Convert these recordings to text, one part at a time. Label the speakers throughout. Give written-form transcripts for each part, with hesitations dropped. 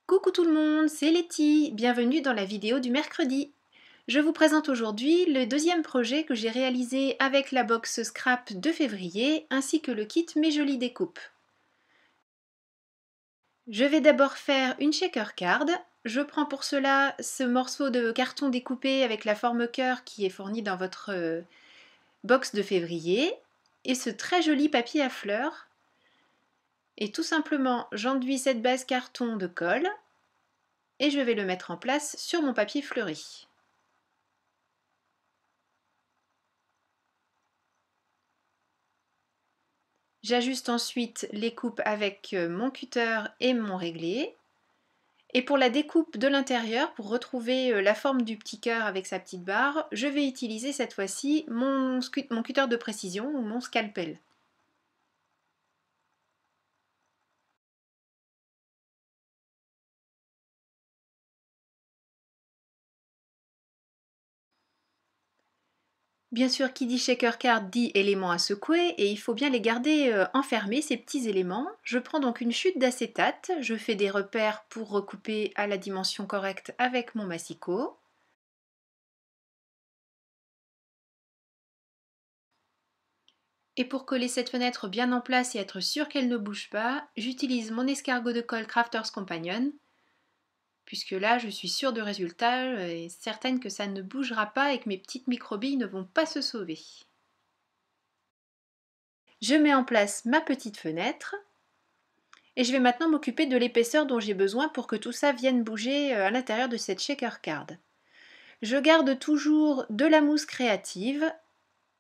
Speaker 1: Coucou tout le monde, c'est Letty, bienvenue dans la vidéo du mercredi. Je vous présente aujourd'hui le deuxième projet que j'ai réalisé avec la box scrap de février ainsi que le kit Mes Jolies Découpes. Je vais d'abord faire une shaker card. Je prends pour cela ce morceau de carton découpé avec la forme cœur qui est fourni dans votre box de février et ce très joli papier à fleurs. Et tout simplement, j'enduis cette base carton de colle et je vais le mettre en place sur mon papier fleuri. J'ajuste ensuite les coupes avec mon cutter et mon réglé. Et pour la découpe de l'intérieur, pour retrouver la forme du petit cœur avec sa petite barre, je vais utiliser cette fois-ci mon cutter de précision ou mon scalpel. Bien sûr, qui dit shaker card dit éléments à secouer et il faut bien les garder enfermés, ces petits éléments. Je prends donc une chute d'acétate, je fais des repères pour recouper à la dimension correcte avec mon massicot. Et pour coller cette fenêtre bien en place et être sûr qu'elle ne bouge pas, j'utilise mon escargot de colle Crafters Companion, puisque là je suis sûre de résultat et certaine que ça ne bougera pas et que mes petites microbilles ne vont pas se sauver. Je mets en place ma petite fenêtre et je vais maintenant m'occuper de l'épaisseur dont j'ai besoin pour que tout ça vienne bouger à l'intérieur de cette shaker card. Je garde toujours de la mousse créative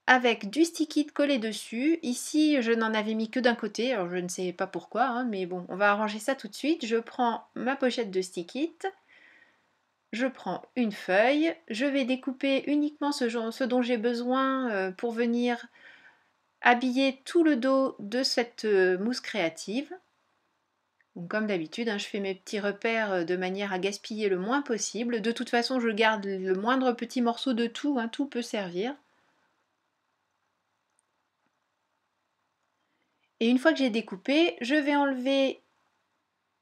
Speaker 1: avec du stick-it collé dessus. Ici, je n'en avais mis que d'un côté, alors je ne sais pas pourquoi, hein, mais bon, on va arranger ça tout de suite. Je prends ma pochette de stick-it, je prends une feuille, je vais découper uniquement ce dont j'ai besoin pour venir habiller tout le dos de cette mousse créative. Donc, comme d'habitude, hein, je fais mes petits repères de manière à gaspiller le moins possible. De toute façon, je garde le moindre petit morceau de tout, hein, tout peut servir. Et une fois que j'ai découpé, je vais enlever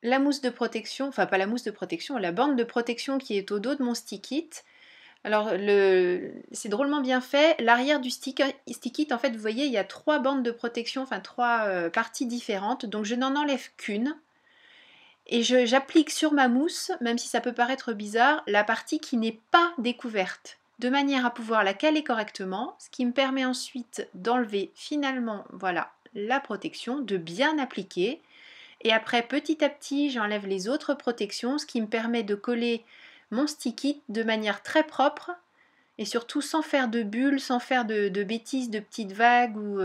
Speaker 1: la mousse de protection, enfin pas la mousse de protection, la bande de protection qui est au dos de mon stick-it. Alors c'est drôlement bien fait. L'arrière du stick-it, en fait, vous voyez, il y a trois bandes de protection, enfin trois parties différentes. Donc je n'en enlève qu'une. Et j'applique sur ma mousse, même si ça peut paraître bizarre, la partie qui n'est pas découverte, de manière à pouvoir la caler correctement, ce qui me permet ensuite d'enlever finalement, voilà, la protection, de bien appliquer. Et après, petit à petit, j'enlève les autres protections, ce qui me permet de coller mon stick-it de manière très propre et surtout sans faire de bulles, sans faire de bêtises, de petites vagues ou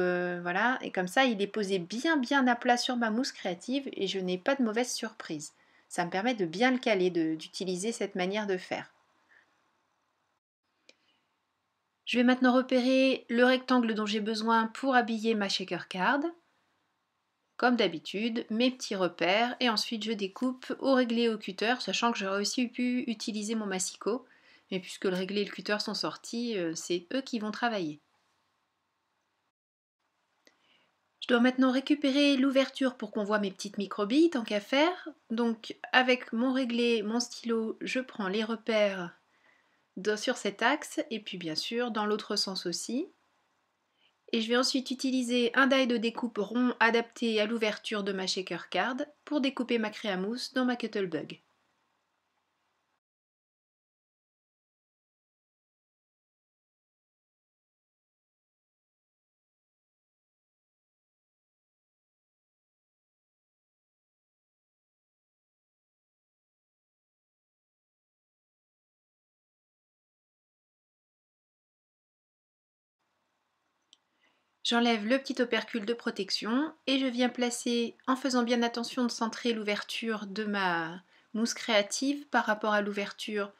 Speaker 1: voilà. Et comme ça, il est posé bien bien à plat sur ma mousse créative et je n'ai pas de mauvaise surprise. Ça me permet de bien le caler, d'utiliser cette manière de faire. Je vais maintenant repérer le rectangle dont j'ai besoin pour habiller ma shaker card. Comme d'habitude, mes petits repères et ensuite je découpe au réglé et au cutter, sachant que j'aurais aussi pu utiliser mon massicot, mais puisque le réglé et le cutter sont sortis, c'est eux qui vont travailler. Je dois maintenant récupérer l'ouverture pour qu'on voit mes petites microbilles, tant qu'à faire. Donc avec mon réglé, mon stylo, je prends les repères sur cet axe et puis bien sûr dans l'autre sens aussi. Et je vais ensuite utiliser un die de découpe rond adapté à l'ouverture de ma shaker card pour découper ma craie à mousse dans ma Cuttlebug. J'enlève le petit opercule de protection et je viens placer, en faisant bien attention de centrer l'ouverture de ma mousse créative par rapport à l'ouverture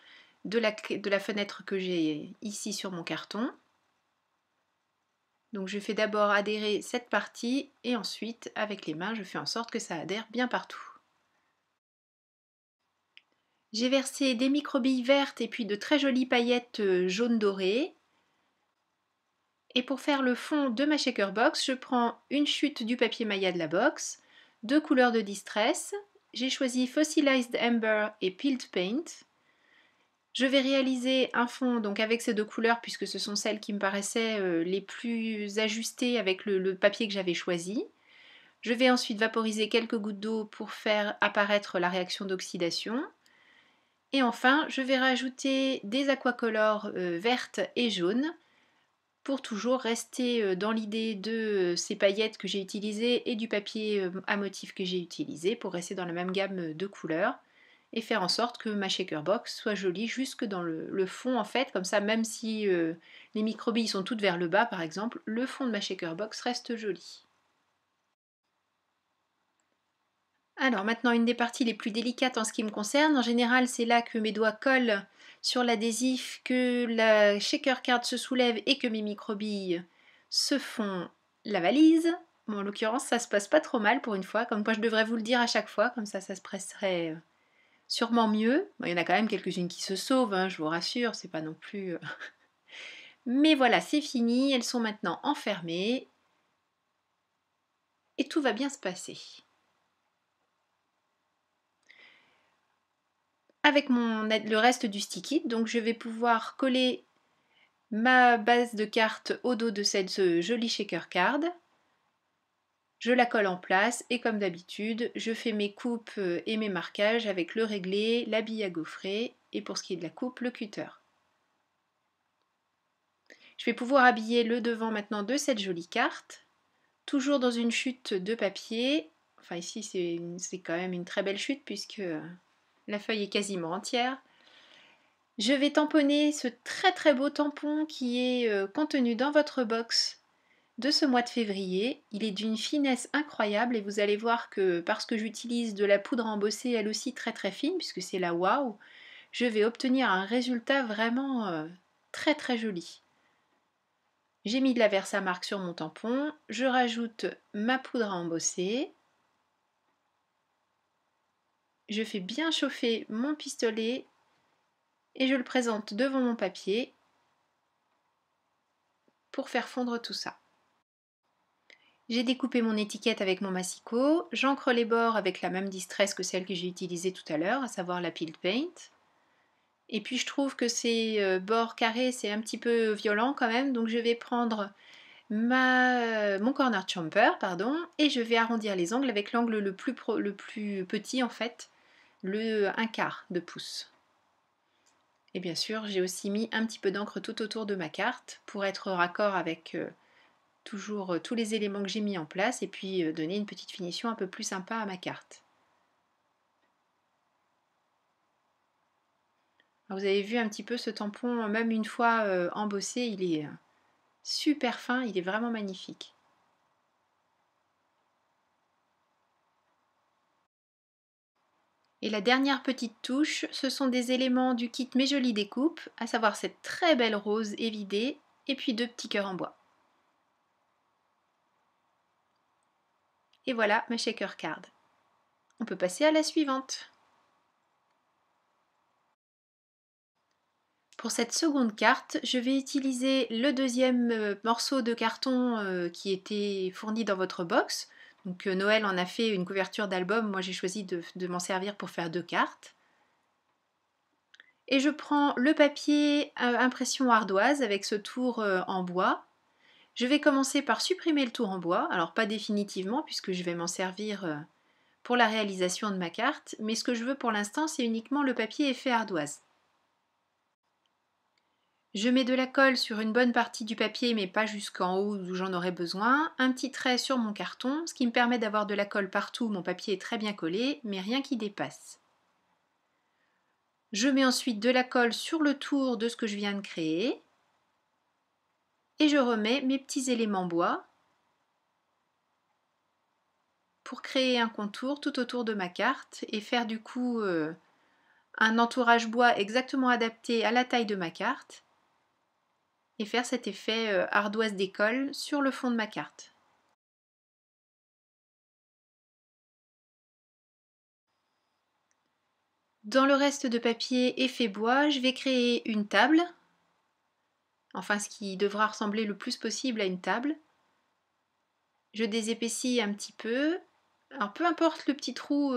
Speaker 1: de la fenêtre que j'ai ici sur mon carton. Donc je fais d'abord adhérer cette partie et ensuite avec les mains je fais en sorte que ça adhère bien partout. J'ai versé des microbilles vertes et puis de très jolies paillettes jaune doré. Et pour faire le fond de ma shaker box, je prends une chute du papier maya de la box, deux couleurs de distress j'ai choisi Fossilized Amber et Peeled Paint. Je vais réaliser un fond donc avec ces deux couleurs puisque ce sont celles qui me paraissaient les plus ajustées avec le papier que j'avais choisi. Je vais ensuite vaporiser quelques gouttes d'eau pour faire apparaître la réaction d'oxydation. Et enfin, je vais rajouter des aquacolors vertes et jaunes pour toujours rester dans l'idée de ces paillettes que j'ai utilisées et du papier à motif que j'ai utilisé pour rester dans la même gamme de couleurs et faire en sorte que ma shaker box soit jolie jusque dans le fond en fait, comme ça même si les microbilles sont toutes vers le bas par exemple, le fond de ma shaker box reste joli. Alors maintenant, une des parties les plus délicates en ce qui me concerne. En général, c'est là que mes doigts collent sur l'adhésif, que la shaker card se soulève et que mes microbilles se font la valise. Bon, en l'occurrence, ça se passe pas trop mal pour une fois, comme quoi je devrais vous le dire à chaque fois, comme ça se presserait sûrement mieux. Bon, il y en a quand même quelques-unes qui se sauvent, hein, je vous rassure, c'est pas non plus... Mais voilà, c'est fini, elles sont maintenant enfermées et tout va bien se passer. Avec le reste du stick it, donc je vais pouvoir coller ma base de carte au dos de cette jolie shaker card. Je la colle en place et comme d'habitude, je fais mes coupes et mes marquages avec le réglé, la bille à gaufrer et pour ce qui est de la coupe, le cutter. Je vais pouvoir habiller le devant maintenant de cette jolie carte, toujours dans une chute de papier. Enfin ici c'est quand même une très belle chute puisque la feuille est quasiment entière. Je vais tamponner ce très très beau tampon qui est contenu dans votre box de ce mois de février. Il est d'une finesse incroyable et vous allez voir que parce que j'utilise de la poudre embossée elle aussi très très fine puisque c'est la Wow, je vais obtenir un résultat vraiment très très joli. J'ai mis de la Versamark sur mon tampon, je rajoute ma poudre à embosser. Je fais bien chauffer mon pistolet et je le présente devant mon papier pour faire fondre tout ça. J'ai découpé mon étiquette avec mon massicot, j'encre les bords avec la même distress que celle que j'ai utilisée tout à l'heure, à savoir la Peeled Paint. Et puis je trouve que ces bords carrés c'est un petit peu violent quand même, donc je vais prendre mon corner chomper, pardon, et je vais arrondir les angles avec l'angle le plus petit en fait, le 1/4 de pouce. Et bien sûr, j'ai aussi mis un petit peu d'encre tout autour de ma carte pour être raccord avec toujours tous les éléments que j'ai mis en place et puis donner une petite finition un peu plus sympa à ma carte. Alors, vous avez vu un petit peu ce tampon, même une fois embossé, il est super fin, il est vraiment magnifique. Et la dernière petite touche, ce sont des éléments du kit Mes Jolies Découpes, à savoir cette très belle rose évidée et puis 2 petits cœurs en bois. Et voilà ma shaker card. On peut passer à la suivante. Pour cette seconde carte, je vais utiliser le deuxième morceau de carton qui était fourni dans votre box. Donc Noël en a fait une couverture d'album, moi j'ai choisi de m'en servir pour faire 2 cartes. Et je prends le papier impression ardoise avec ce tour en bois. Je vais commencer par supprimer le tour en bois, alors pas définitivement puisque je vais m'en servir pour la réalisation de ma carte, mais ce que je veux pour l'instant c'est uniquement le papier effet ardoise. Je mets de la colle sur une bonne partie du papier mais pas jusqu'en haut où j'en aurais besoin, un petit trait sur mon carton, ce qui me permet d'avoir de la colle partout, mon papier est très bien collé mais rien qui dépasse. Je mets ensuite de la colle sur le tour de ce que je viens de créer et je remets mes petits éléments bois pour créer un contour tout autour de ma carte et faire du coup un entourage bois exactement adapté à la taille de ma carte et faire cet effet ardoise d'école sur le fond de ma carte. Dans le reste de papier effet bois, je vais créer une table, enfin ce qui devra ressembler le plus possible à une table. Je désépaissis un petit peu, Alors peu importe le petit trou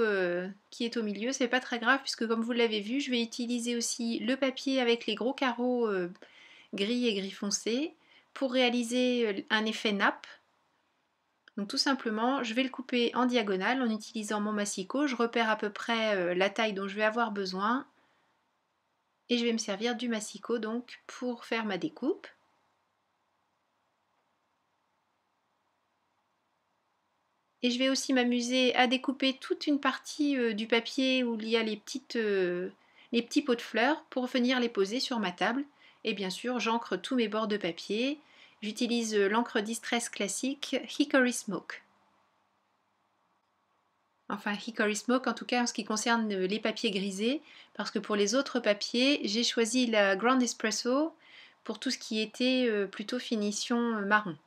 Speaker 1: qui est au milieu, c'est pas très grave puisque comme vous l'avez vu, je vais utiliser aussi le papier avec les gros carreaux gris et gris foncé pour réaliser un effet nappe. Donc tout simplement, je vais le couper en diagonale en utilisant mon massicot. Je repère à peu près la taille dont je vais avoir besoin et je vais me servir du massicot donc pour faire ma découpe. Et je vais aussi m'amuser à découper toute une partie du papier où il y a les petits pots de fleurs pour venir les poser sur ma table. Et bien sûr, j'encre tous mes bords de papier. J'utilise l'encre Distress classique Hickory Smoke. Enfin, Hickory Smoke en tout cas en ce qui concerne les papiers grisés, parce que pour les autres papiers, j'ai choisi la Grand Espresso pour tout ce qui était plutôt finition marron.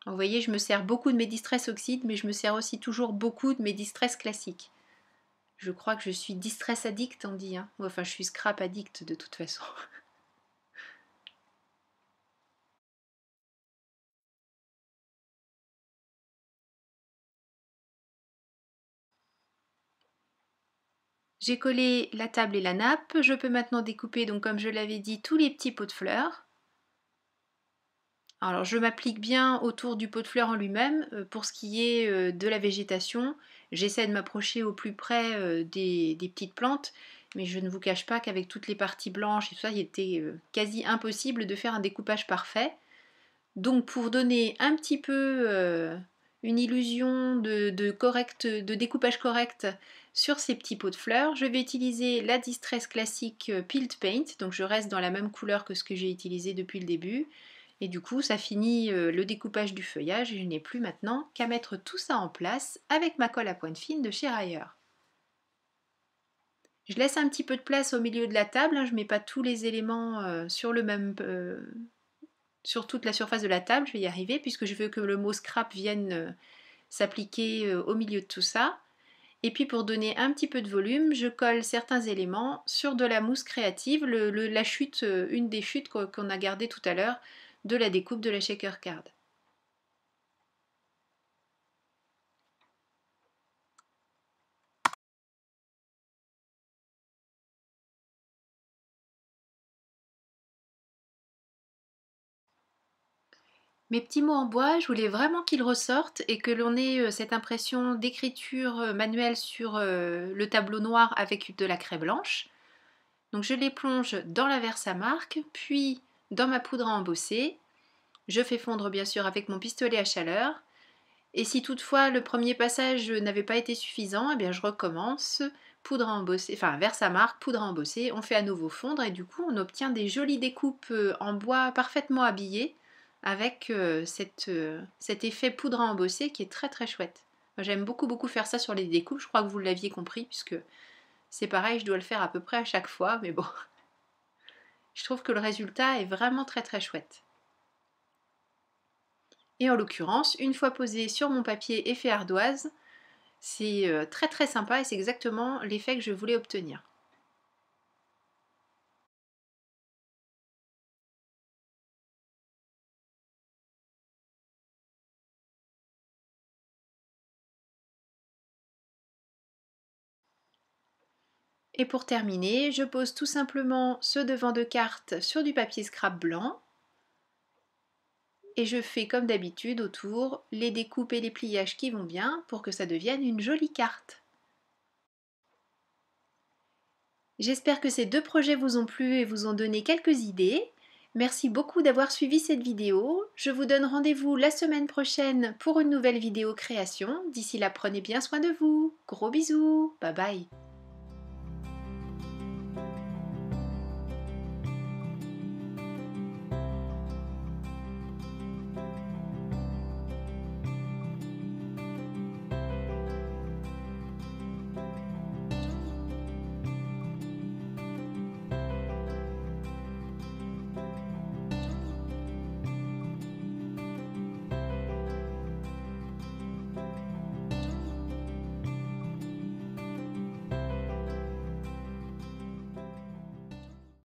Speaker 1: Vous voyez, je me sers beaucoup de mes Distress Oxyde, mais je me sers aussi toujours beaucoup de mes Distress classiques. Je crois que je suis Distress addict, on dit. Hein. Enfin, je suis scrap addict de toute façon. J'ai collé la table et la nappe. Je peux maintenant découper, donc comme je l'avais dit, tous les petits pots de fleurs. Alors je m'applique bien autour du pot de fleurs en lui-même. Pour ce qui est de la végétation, j'essaie de m'approcher au plus près des petites plantes, mais je ne vous cache pas qu'avec toutes les parties blanches et tout ça, il était quasi impossible de faire un découpage parfait. Donc pour donner un petit peu une illusion de découpage correct sur ces petits pots de fleurs, je vais utiliser la Distress classique Peeled Paint, donc je reste dans la même couleur que ce que j'ai utilisé depuis le début. Et du coup, ça finit le découpage du feuillage et je n'ai plus maintenant qu'à mettre tout ça en place avec ma colle à pointe fine de chez Rayer. Je laisse un petit peu de place au milieu de la table, hein, je ne mets pas tous les éléments sur toute la surface de la table, je vais y arriver puisque je veux que le mot scrap vienne s'appliquer au milieu de tout ça. Et puis pour donner un petit peu de volume, je colle certains éléments sur de la mousse créative, la chute, une des chutes qu'on a gardées tout à l'heure de la découpe de la shaker card. Mes petits mots en bois, je voulais vraiment qu'ils ressortent et que l'on ait cette impression d'écriture manuelle sur le tableau noir avec de la craie blanche. Donc je les plonge dans la Versamark, puis dans ma poudre à embosser. Je fais fondre bien sûr avec mon pistolet à chaleur. Et si toutefois le premier passage n'avait pas été suffisant, eh bien je recommence, poudre à embosser, enfin Versamark, poudre à embosser, on fait à nouveau fondre et du coup on obtient des jolies découpes en bois parfaitement habillées avec cet effet poudre à embosser qui est très très chouette. J'aime beaucoup faire ça sur les découpes, je crois que vous l'aviez compris puisque c'est pareil, je dois le faire à peu près à chaque fois, mais bon, je trouve que le résultat est vraiment très très chouette. Et en l'occurrence, une fois posé sur mon papier effet ardoise, c'est très très sympa et c'est exactement l'effet que je voulais obtenir. Et pour terminer, je pose tout simplement ce devant de carte sur du papier scrap blanc et je fais comme d'habitude autour les découpes et les pliages qui vont bien pour que ça devienne une jolie carte. J'espère que ces deux projets vous ont plu et vous ont donné quelques idées. Merci beaucoup d'avoir suivi cette vidéo. Je vous donne rendez-vous la semaine prochaine pour une nouvelle vidéo création. D'ici là, prenez bien soin de vous. Gros bisous. Bye bye.